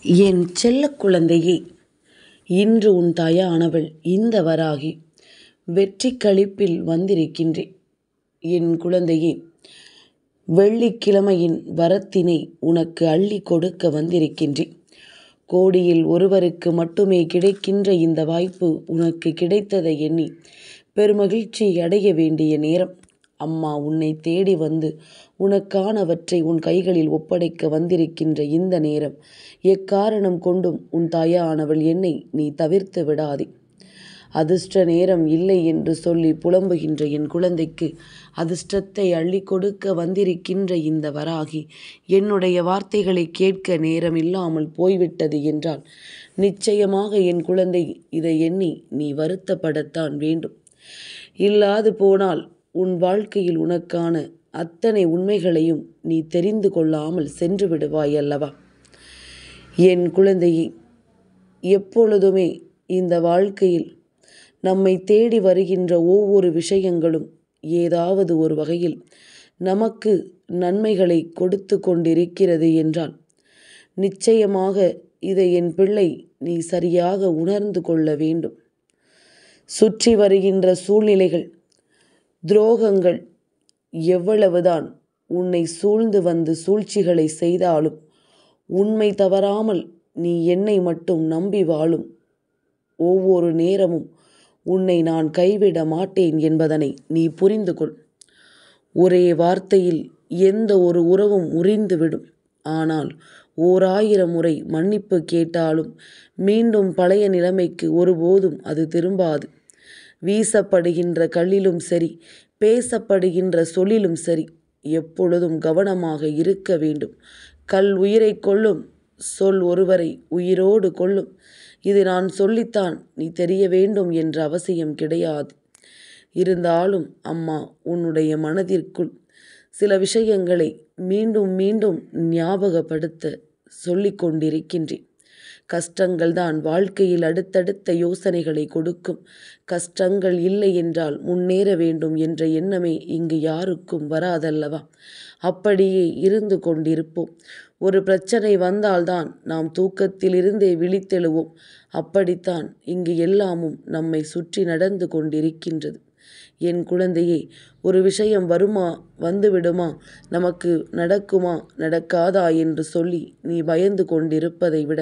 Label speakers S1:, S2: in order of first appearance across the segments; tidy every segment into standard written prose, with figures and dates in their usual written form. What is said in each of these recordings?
S1: என் செல்லக் குழந்தையே, இன்று உன் தாயானவள் இந்த வராகி வெற்றிக் களிப்பில் வந்திருக்கின்றேன். என் குழந்தையே, வெள்ளிக்கிழமையின் வரத்தினை உனக்கு அள்ளி கொடுக்க வந்திருக்கின்றேன். கோடியில் ஒருவருக்கு மட்டுமே கிடைக்கின்ற இந்த வாய்ப்பு உனக்கு கிடைத்ததை எண்ணி பெருமகிழ்ச்சி அடைய வேண்டிய நேரம். அம்மா உன்னை தேடி வந்து உனக்கானவற்றை உன் கைகளில் ஒப்படைக்க வந்திருக்கின்ற இந்த நேரம் எக்காரணம் கொண்டும் உன் தாயானவள் என்னை நீ தவிர்த்து விடாதே. அதிர்ஷ்ட நேரம் இல்லை என்று சொல்லி புலம்புகின்ற என் குழந்தைக்கு அதிர்ஷ்டத்தை அள்ளி கொடுக்க வந்திருக்கின்ற இந்த வராகி என்னுடைய வார்த்தைகளை கேட்க நேரம் இல்லாமல் போய்விட்டது என்றால் நிச்சயமாக என் குழந்தை இதை எண்ணி நீ வருத்தப்படத்தான் வேண்டும். இல்லாது போனால் உன் வாழ்க்கையில் உனக்கான அத்தனை உண்மைகளையும் நீ தெரிந்து கொள்ளாமல் சென்று விடுவாய் அல்லவா? என் குழந்தையே, எப்பொழுதுமே இந்த வாழ்க்கையில் நம்மை தேடி வருகின்ற ஒவ்வொரு விஷயங்களும் ஏதாவது ஒரு வகையில் நமக்கு நன்மைகளை கொடுத்து கொண்டிருக்கிறது என்றால் நிச்சயமாக இதை என் பிள்ளை நீ சரியாக உணர்ந்து கொள்ள வேண்டும். சுற்றி வருகின்ற சூழ்நிலைகள், துரோகங்கள் எவ்வளவுதான் உன்னை சூழ்ந்து வந்து சூழ்ச்சிகளை செய்தாலும் உண்மை தவறாமல் நீ என்னை மட்டும் நம்பி வாழும் ஒவ்வொரு நேரமும் உன்னை நான் கைவிட மாட்டேன் என்பதனை நீ புரிந்து கொள். ஒரே வார்த்தையில் எந்த ஒரு உறவும் முறிந்துவிடும். ஆனால் 1000 முறை மன்னிப்பு கேட்டாலும் மீண்டும் பழைய நிலைமைக்கு ஒருபோதும் அது திரும்பாது. வீசப்படுகின்ற கல்லிலும் சரி, பேசப்படுகின்ற சொல்லிலும் சரி, எப்பொழுதும் கவனமாக இருக்க வேண்டும். கல் உயிரை கொல்லும், சொல் ஒருவரை உயிரோடு கொல்லும். இது நான் சொல்லித்தான் நீ தெரிய வேண்டும் என்ற அவசியம் கிடையாது. இருந்தாலும் அம்மா உன்னுடைய மனதிற்குள் சில விஷயங்களை மீண்டும் மீண்டும் ஞாபகப்படுத்த சொல்லிக் கொண்டிருக்கின்றேன். கஷ்டங்கள் தான் வாழ்க்கையில் அடுத்தடுத்த யோசனைகளை கொடுக்கும். கஷ்டங்கள் இல்லை என்றால் முன்னேற வேண்டும் என்ற எண்ணமே இங்கு யாருக்கும் வராதல்லவா? அப்படியே இருந்து கொண்டிருப்போம். ஒரு பிரச்சனை வந்தால்தான் நாம் தூக்கத்திலிருந்தே விழித்தெழுவோம். அப்படித்தான் இங்கு எல்லாமும் நம்மை சுற்றி நடந்து கொண்டிருக்கின்றது. என் குழந்தையே, ஒரு விஷயம் வருமா, வந்துவிடுமா, நமக்கு நடக்குமா, நடக்காதா என்று சொல்லி நீ பயந்து கொண்டிருப்பதை விட,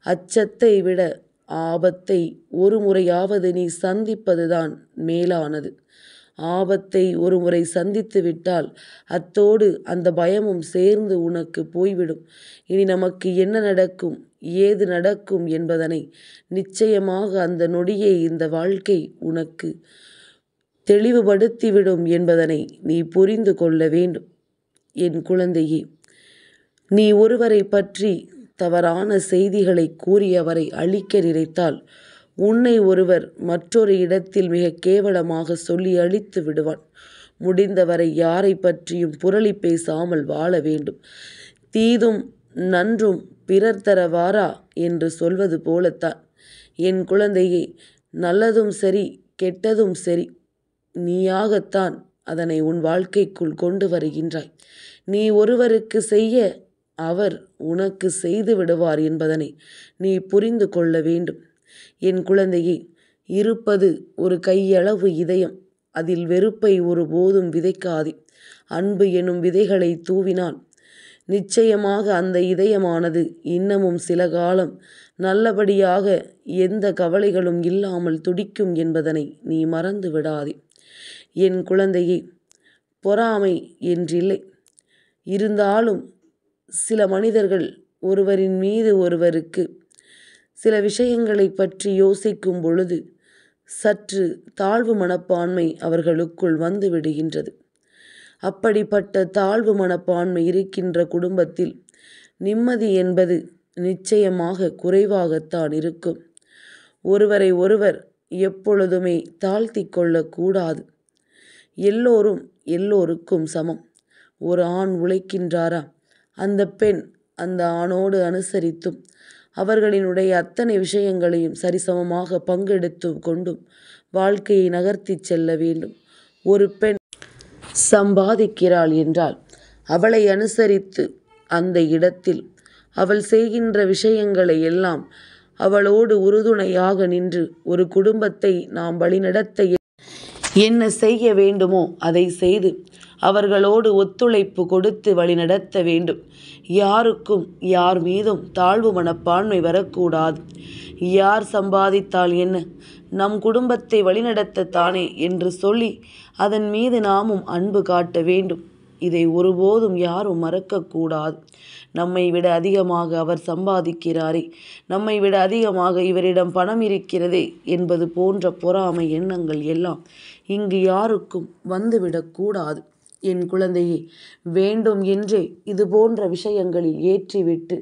S1: அச்சத்தை விட ஆபத்தை ஒரு முறையாவது நீ சந்திப்பதுதான் மேலானது. ஆபத்தை ஒரு முறை சந்தித்து விட்டால் அத்தோடு அந்த பயமும் சேர்ந்து உனக்கு போய்விடும். இனி நமக்கு என்ன நடக்கும், ஏது நடக்கும் என்பதனை நிச்சயமாக அந்த நொடியே இந்த வாழ்க்கை உனக்கு தெளிவுபடுத்திவிடும் என்பதனை நீ புரிந்து கொள்ள வேண்டும். என் குழந்தையே, நீ ஒருவரை பற்றி தவறான செய்திகளை கூறியவரை அழிக்க நினைத்தால் உன்னை ஒருவர் மற்றொரு இடத்தில் மிக கேவலமாக சொல்லி அழித்து விடுவான். முடிந்தவரை யாரை பற்றியும் புரளி பேசாமல் வாழ வேண்டும். தீதும் நன்றும் பிறர் தர வாரா என்று சொல்வது போலத்தான் என் குழந்தையே, நல்லதும் சரி கெட்டதும் சரி நீயாகத்தான் அதனை உன் வாழ்க்கைக்குள் கொண்டு வருகின்றாய். நீ ஒருவருக்கு செய்ய அவர் உனக்கு செய்து விடுவார் என்பதனை நீ புரிந்து கொள்ள வேண்டும். என் குழந்தையே, இருப்பது ஒரு கையளவு இதயம். அதில் வெறுப்பை ஒருபோதும் விதைக்காதே. அன்பு எனும் விதைகளை தூவினால் நிச்சயமாக அந்த இதயமானது இன்னமும் சில காலம் நல்லபடியாக எந்த கவலைகளும் இல்லாமல் துடிக்கும் என்பதனை நீ மறந்து விடாதே. என் குழந்தையே, பொறாமை என்றில்லை. இருந்தாலும் சில மனிதர்கள் ஒருவரின் மீது ஒருவருக்கு சில விஷயங்களை பற்றி யோசிக்கும் பொழுது சற்று தாழ்வு மனப்பான்மை அவர்களுக்குள் வந்து விடுகின்றது. அப்படிப்பட்ட தாழ்வு மனப்பான்மை இருக்கின்ற குடும்பத்தில் நிம்மதி என்பது நிச்சயமாக குறைவாகத்தான் இருக்கும். ஒருவரை ஒருவர் எப்பொழுதுமே தாழ்த்தி கொள்ளக்கூடாது. எல்லோரும் எல்லோருக்கும் சமம். ஒரு ஆண் உழைக்கின்றாரா, அந்த பெண் அந்த ஆணோடு அனுசரித்தும் அவர்களினுடைய அத்தனை விஷயங்களையும் சரிசமமாக பங்கெடுத்து கொண்டும் வாழ்க்கையை நகர்த்தி செல்ல வேண்டும். ஒரு பெண் சம்பாதிக்கிறாள் என்றால் அவளை அனுசரித்து அந்த இடத்தில் அவள் செய்கின்ற விஷயங்களை எல்லாம் அவளோடு உறுதுணையாக நின்று ஒரு குடும்பத்தை நாம் வழிநடத்த என்ன செய்ய வேண்டுமோ அதை செய்து அவர்களோடு ஒத்துழைப்பு கொடுத்து வழிநடத்த வேண்டும். யாருக்கும் யார் மீதும் தாழ்வு மனப்பான்மை வரக்கூடாது. யார் சம்பாதித்தால் என்ன, நம் குடும்பத்தை வழிநடத்தத்தானே என்று சொல்லி அதன் மீது நாமும் அன்பு காட்ட வேண்டும். இதை ஒருபோதும் யாரும் மறக்கக்கூடாது. நம்மை விட அதிகமாக அவர் சம்பாதிக்கிறாரே, நம்மை விட அதிகமாக இவரிடம் பணம் இருக்கிறதே என்பது போன்ற பொறாமை எண்ணங்கள் எல்லாம் இங்கு யாருக்கும் வந்துவிடக்கூடாது. என் குழந்தையே, வேண்டும் என்றே இது போன்ற விஷயங்களில் ஏற்றிவிட்டு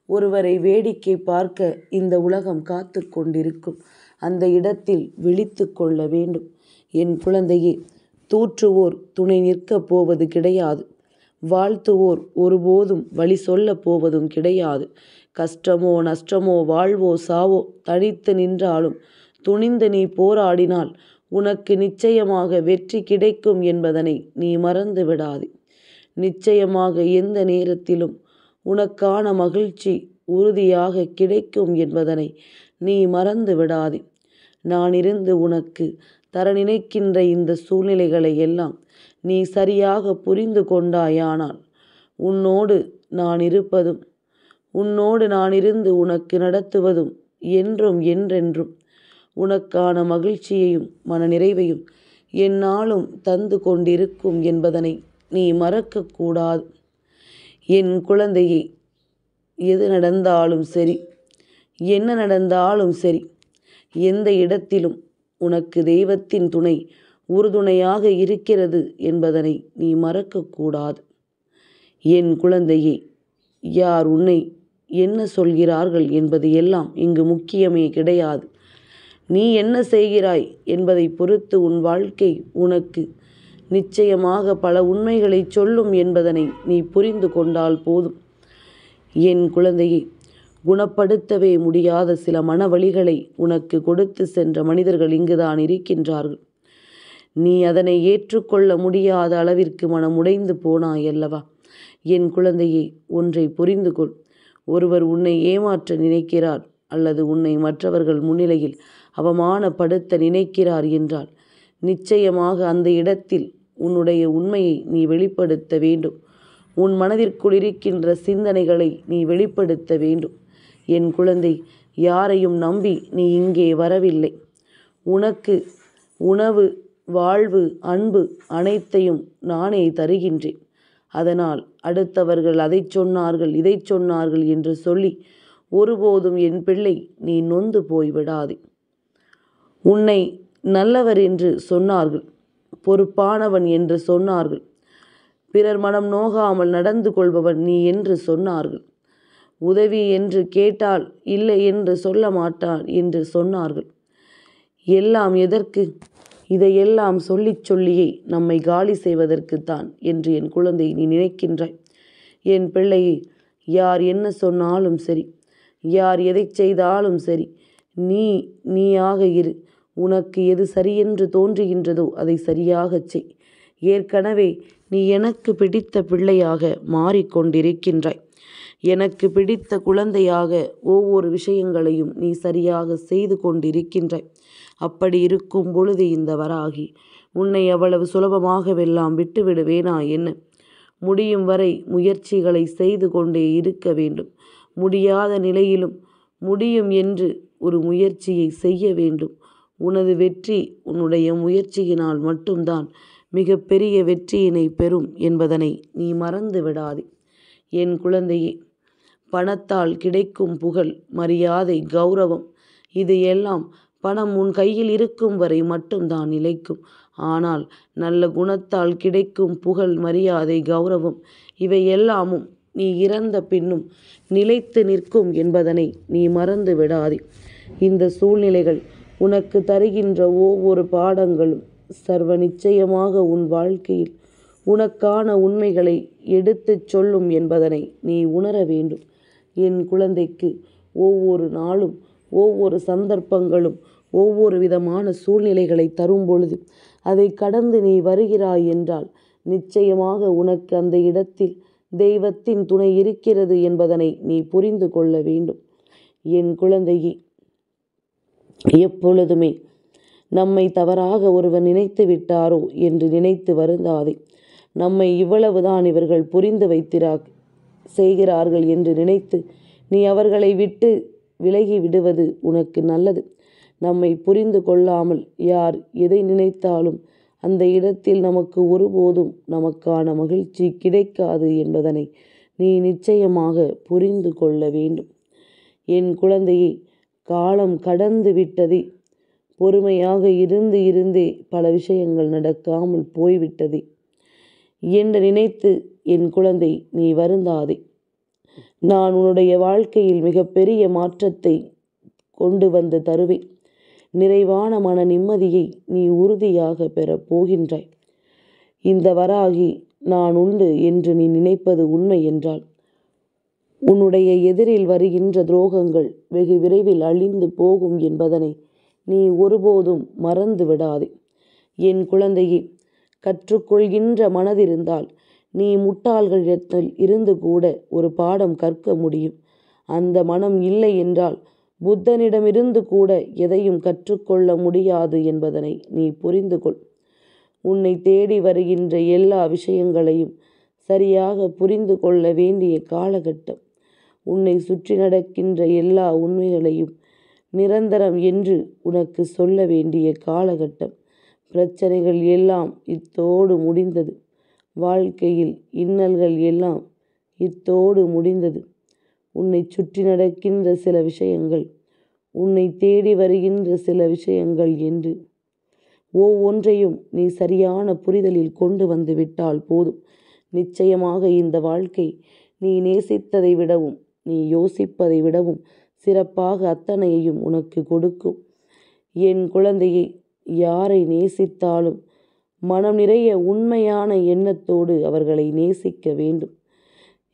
S1: ஒருவரை வேடிக்கை பார்க்க இந்த உலகம் காத்து கொண்டிருக்கும். அந்த இடத்தில் விழித்து கொள்ள வேண்டும். என் குழந்தையே, தூற்றுவோர் துணை நிற்கப் போவது கிடையாது. வாழ்த்துவோர் ஒருபோதும் வழி சொல்லப் போவதும் கிடையாது. கஷ்டமோ நஷ்டமோ வாழ்வோ சாவோ தனித்து நின்றாலும் துணிந்து நீ போராடினால் உனக்கு நிச்சயமாக வெற்றி கிடைக்கும் என்பதனை நீ மறந்து விடாதே. நிச்சயமாக எந்த நேரத்திலும் உனக்கான மகிழ்ச்சி உறுதியாக கிடைக்கும் என்பதனை நீ மறந்து விடாதே. நான் இருந்து உனக்கு தர நினைக்கின்ற இந்த சூழ்நிலைகளை எல்லாம் நீ சரியாக புரிந்து கொண்டாயானால் உன்னோடு நான் இருப்பதும் உன்னோடு நான் இருந்து உனக்கு நடத்துவதும் என்றும் என்றென்றும் உனக்கான மகிழ்ச்சியையும் மன நிறைவையும் எந்நாளும் தந்து கொண்டிருக்கும் என்பதனை நீ மறக்கக்கூடாது. என் குழந்தையே, எது நடந்தாலும் சரி, என்ன நடந்தாலும் சரி, எந்த இடத்திலும் உனக்கு தெய்வத்தின் துணை உறுதுணையாக இருக்கிறது என்பதனை நீ மறக்கக்கூடாது. என் குழந்தையே, யார் உன்னை என்ன சொல்கிறார்கள் என்பது எல்லாம் இங்கு முக்கியமே கிடையாது. நீ என்ன செய்கிறாய் என்பதை பொறுத்து உன் வாழ்க்கை உனக்கு நிச்சயமாக பல உண்மைகளை சொல்லும் என்பதனை நீ புரிந்து கொண்டால் போதும். என் குழந்தையை, குணப்படுத்தவே முடியாத சில மனவழிகளை உனக்கு கொடுத்து சென்ற மனிதர்கள் இங்குதான் இருக்கின்றார்கள். நீ அதனை ஏற்றுக்கொள்ள முடியாத அளவிற்கு மனம் உடைந்து போனாய் அல்லவா? என் குழந்தையை, ஒன்றை புரிந்து கொள். ஒருவர் உன்னை ஏமாற்ற நினைக்கிறார் அல்லது உன்னை மற்றவர்கள் முன்னிலையில் அவமானப்படுத்த நினைக்கிறார் என்றால் நிச்சயமாக அந்த இடத்தில் உன்னுடைய உண்மையை நீ வெளிப்படுத்த வேண்டும். உன் மனதிற்குள் இருக்கின்ற சிந்தனைகளை நீ வெளிப்படுத்த வேண்டும். என் குழந்தை, யாரையும் நம்பி நீ இங்கே வரவில்லை. உனக்கு உணவு, வாழ்வு, அன்பு அனைத்தையும் நானே தருகின்றேன். அதனால் அடுத்தவர்கள் அதை சொன்னார்கள் இதை சொன்னார்கள் என்று சொல்லி ஒருபோதும் என் பிள்ளை நீ நொந்து போய்விடாதே. உன்னை நல்லவர் என்று சொன்னார்கள், பொறுப்பானவன் என்று சொன்னார்கள், பிறர் மனம் நோகாமல் நடந்து கொள்பவன் நீ என்று சொன்னார்கள், உதவி என்று கேட்டால் இல்லை என்று சொல்ல மாட்டான் என்று சொன்னார்கள். எல்லாம் எதற்கு? இதையெல்லாம் சொல்லியே நம்மை காலி செய்வதற்குத்தான் என்று என் குழந்தை நீ நினைக்கின்றாய். என் பிள்ளையை, யார் என்ன சொன்னாலும் சரி, யார் எதை செய்தாலும் சரி, நீயாக இரு. உனக்கு எது சரியென்று தோன்றுகின்றதோ அதை சரியாகச் செய். ஏற்கனவே நீ எனக்கு பிடித்த பிள்ளையாக மாறிக்கொண்டிருக்கின்றாய். எனக்கு பிடித்த குழந்தையாக ஒவ்வொரு விஷயங்களையும் நீ சரியாக செய்து கொண்டிருக்கின்றாய். அப்படி இருக்கும் பொழுது இந்த வராகி உன்னை அவ்வளவு சுலபமாகவெல்லாம் விட்டுவிடுவேனா என்ன? முடியும் வரை முயற்சிகளை செய்து கொண்டே இருக்க வேண்டும். முடியாத நிலையிலும் முடியும் என்று ஒரு முயற்சியை செய்ய வேண்டும். உனது வெற்றி உன்னுடைய முயற்சியினால் மட்டும்தான் மிக பெரிய வெற்றியினை பெறும் என்பதனை நீ மறந்து விடாதே. என் குழந்தையே, பணத்தால் கிடைக்கும் புகழ், மரியாதை, கௌரவம் இதையெல்லாம் பணம் உன் கையில் இருக்கும் வரை மட்டும்தான் நிலைக்கும். ஆனால் நல்ல குணத்தால் கிடைக்கும் புகழ், மரியாதை, கௌரவம் இவையெல்லாமும் நீ இறந்த பின்னும் நிலைத்து நிற்கும் என்பதனை நீ மறந்து விடாதே. இந்த சூழ்நிலைகள் உனக்கு தருகின்ற ஒவ்வொரு பாடங்களும் சர்வ நிச்சயமாக உன் வாழ்க்கையில் உனக்கான உண்மைகளை எடுத்துச் சொல்லும் என்பதனை நீ உணர வேண்டும். என் குழந்தைக்கு ஒவ்வொரு நாளும் ஒவ்வொரு சந்தர்ப்பங்களும் ஒவ்வொரு விதமான சூழ்நிலைகளை தரும் பொழுது அதை கடந்து நீ வருகிறாய் என்றால் நிச்சயமாக உனக்கு அந்த இடத்தில் தெய்வத்தின் துணை இருக்கிறது என்பதனை நீ புரிந்து கொள்ள வேண்டும். என் குழந்தையே, எப்பொழுதுமே நம்மை தவறாக ஒருவர் நினைத்து விட்டாரோ என்று நினைத்து வருந்தாதே. நம்மை இவ்வளவுதான் இவர்கள் புரிந்து செய்கிறார்கள் என்று நினைத்து நீ அவர்களை விட்டு விலகி விடுவது உனக்கு நல்லது. நம்மை புரிந்து கொள்ளாமல் யார் எதை நினைத்தாலும் அந்த இடத்தில் நமக்கு ஒருபோதும் நமக்கான மகிழ்ச்சி கிடைக்காது என்பதனை நீ நிச்சயமாக புரிந்து கொள்ள வேண்டும். என் குழந்தையே, காலம் கடந்து விட்டதே. பொறுமையாக இருந்தே பல விஷயங்கள் நடக்காமல் போய்விட்டதே என்று நினைத்து என் குழந்தை நீ வருந்தாதே. நான் உன்னுடைய வாழ்க்கையில் மிகப்பெரிய மாற்றத்தை கொண்டு வந்து தருவேன். நிறைவான மன நிம்மதியை நீ உறுதியாக பெறப் போகின்றாய். இந்த வராகி நான் உண்டு என்று நீ நினைப்பது உண்மை என்றால் உன்னுடைய எதிரில் வருகின்ற துரோகங்கள் வெகு விரைவில் அழிந்து போகும் என்பதனை நீ ஒருபோதும் மறந்து விடாதே. என் குழந்தையே, கற்றுக்கொள்கின்ற மனதிருந்தால் நீ முட்டாள்களிடத்தில் இருந்து கூட ஒரு பாடம் கற்க முடியும். அந்த மனம் இல்லை என்றால் புத்தனிடமிருந்து கூட எதையும் கற்றுக்கொள்ள முடியாது என்பதனை நீ புரிந்து கொள். உன்னை தேடி வருகின்ற எல்லா விஷயங்களையும் சரியாக புரிந்து கொள்ள வேண்டிய காலகட்டம். உன்னை சுற்றி நடக்கின்ற எல்லா உண்மைகளையும் நிரந்தரம் என்று உனக்கு சொல்ல வேண்டிய காலகட்டம். பிரச்சனைகள் எல்லாம் இத்தோடு முடிந்தது. வாழ்க்கையில் இன்னல்கள் எல்லாம் இத்தோடு முடிந்தது. உன்னை சுற்றி நடக்கின்ற சில விஷயங்கள், உன்னை தேடி வருகின்ற சில விஷயங்கள் என்று ஒவ்வொன்றையும் நீ சரியான புரிதலில் கொண்டு வந்து விட்டால் போதும். நிச்சயமாக இந்த வாழ்க்கை நீ நேசித்ததை விடவும் நீ யோசிப்பதை விடவும் சிறப்பாக அத்தனையையும் உனக்கு கொடுக்கும். என் குழந்தையை, யாரை நேசித்தாலும் மனம் நிறைய உண்மையான எண்ணத்தோடு அவர்களை நேசிக்க வேண்டும்.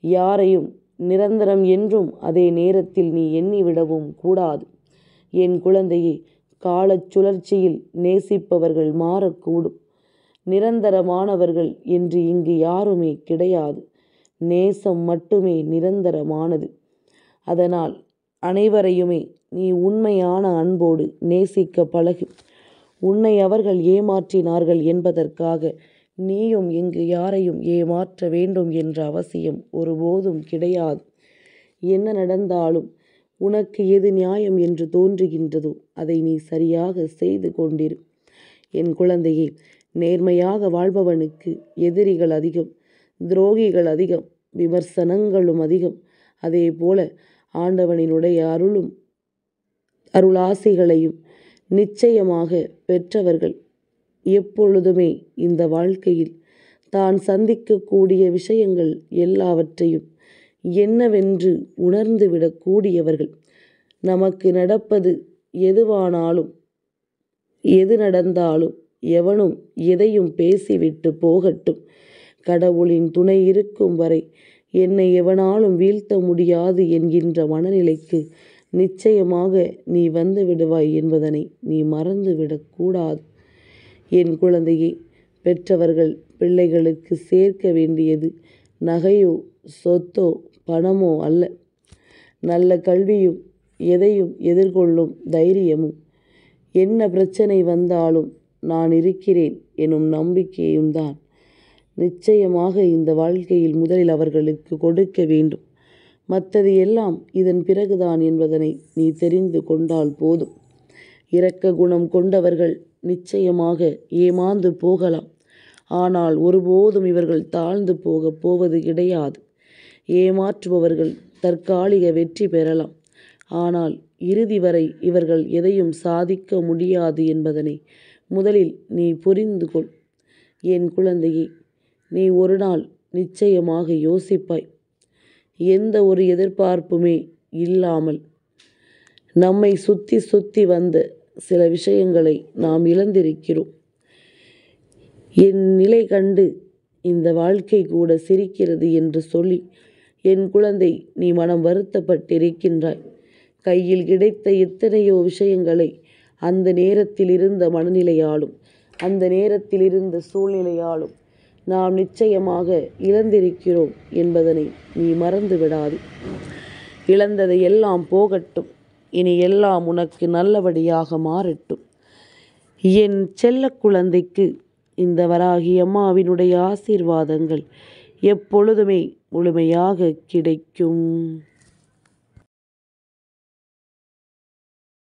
S1: யாரையும் நிரந்தரம் என்றும் அதே நேரத்தில் நீ எண்ணிவிடவும் கூடாது. என் குழந்தையை, காலச் சுழற்சியில் நேசிப்பவர்கள் மாறக்கூடும். நிரந்தரமானவர்கள் என்று இங்கு யாருமே கிடையாது. நேசம் மட்டுமே நிரந்தரமானது. அதனால் அனைவரையுமே நீ உண்மையான அன்போடு நேசிக்க பழகு. உன்னை அவர்கள் ஏமாற்றினார்கள் என்பதற்காக நீயும் இங்கு யாரையும் ஏமாற்ற வேண்டும் என்ற அவசியம் ஒருபோதும் கிடையாது. என்ன நடந்தாலும் உனக்கு எது நியாயம் என்று தோன்றுகின்றதோ அதை நீ சரியாக செய்து கொண்டிரு. என் குழந்தையே, நேர்மையாக வாழ்பவனுக்கு எதிரிகள் அதிகம், துரோகிகள் அதிகம், விமர்சனங்களும் அதிகம். அதே போல ஆண்டவனினுடைய அருளாசிகளையும் நிச்சயமாக பெற்றவர்கள் எப்பொழுதுமே இந்த வாழ்க்கையில் தான் சந்திக்கக்கூடிய விஷயங்கள் எல்லாவற்றையும் என்னவென்று உணர்ந்து விடக்கூடியவர்கள். நமக்கு நடப்பது எதுவானாலும் எது நடந்தாலும் எவனும் எதையும் பேசிவிட்டு போகட்டும். கடவுளின் துணை இருக்கும் வரை என்னை எவனாலும் வீழ்த்த முடியாது என்கின்ற மனநிலைக்கு நிச்சயமாக நீ வந்து விடுவாய் என்பதனை நீ மறந்துவிடக்கூடாது. என் குழந்தையே, பெற்றவர்கள் பிள்ளைகளுக்கு சேர்க்க வேண்டியது நகையோ சொத்தோ பணமோ அல்ல, நல்ல கல்வியும் எதையும் எதிர்கொள்ளும் தைரியமும். என்ன பிரச்சனை வந்தாலும் நான் இருக்கிறேன் எனும் நம்பிக்கையும் தான் நிச்சயமாக இந்த வாழ்க்கையில் முதலில் அவர்களுக்கு கொடுக்க வேண்டும். மற்றது எல்லாம் இதன் பிறகுதான் என்பதனை நீ தெரிந்து கொண்டால் போதும். இரக்க குணம் கொண்டவர்கள் நிச்சயமாக ஏமாந்து போகலாம். ஆனால் ஒருபோதும் இவர்கள் தாழ்ந்து போவது கிடையாது. ஏமாற்றுபவர்கள் தற்காலிக வெற்றி பெறலாம். ஆனால் இறுதி வரை இவர்கள் எதையும் சாதிக்க முடியாது என்பதனை முதலில் நீ புரிந்து கொள். என் குழந்தையே, நீ ஒரு நாள் நிச்சயமாக யோசிப்பாய். எந்த ஒரு எதிர்பார்ப்புமே இல்லாமல் நம்மை சுத்தி வந்த சில விஷயங்களை நாம் இழந்திருக்கிறோம். என் நிலை கண்டு இந்த வாழ்க்கை கூட சிரிக்கிறது என்று சொல்லி என் குழந்தை நீ மனம் வருத்தப்பட்டிருக்கின்றாய். கையில் கிடைத்த எத்தனையோ விஷயங்களை அந்த நேரத்தில் இருந்த மனநிலையாலும் அந்த நேரத்தில் இருந்த சூழ்நிலையாலும் நாம் நிச்சயமாக இழந்திருக்கிறோம் என்பதனை நீ மறந்து விடாது. இழந்தது எல்லாம் போகட்டும். இனி எல்லாம் உனக்கு நல்லபடியாக மாறட்டும். என் செல்ல குழந்தைக்கு இந்த வராகி அம்மாவினுடைய ஆசீர்வாதங்கள் எப்பொழுதுமே முழுமையாக கிடைக்கும்.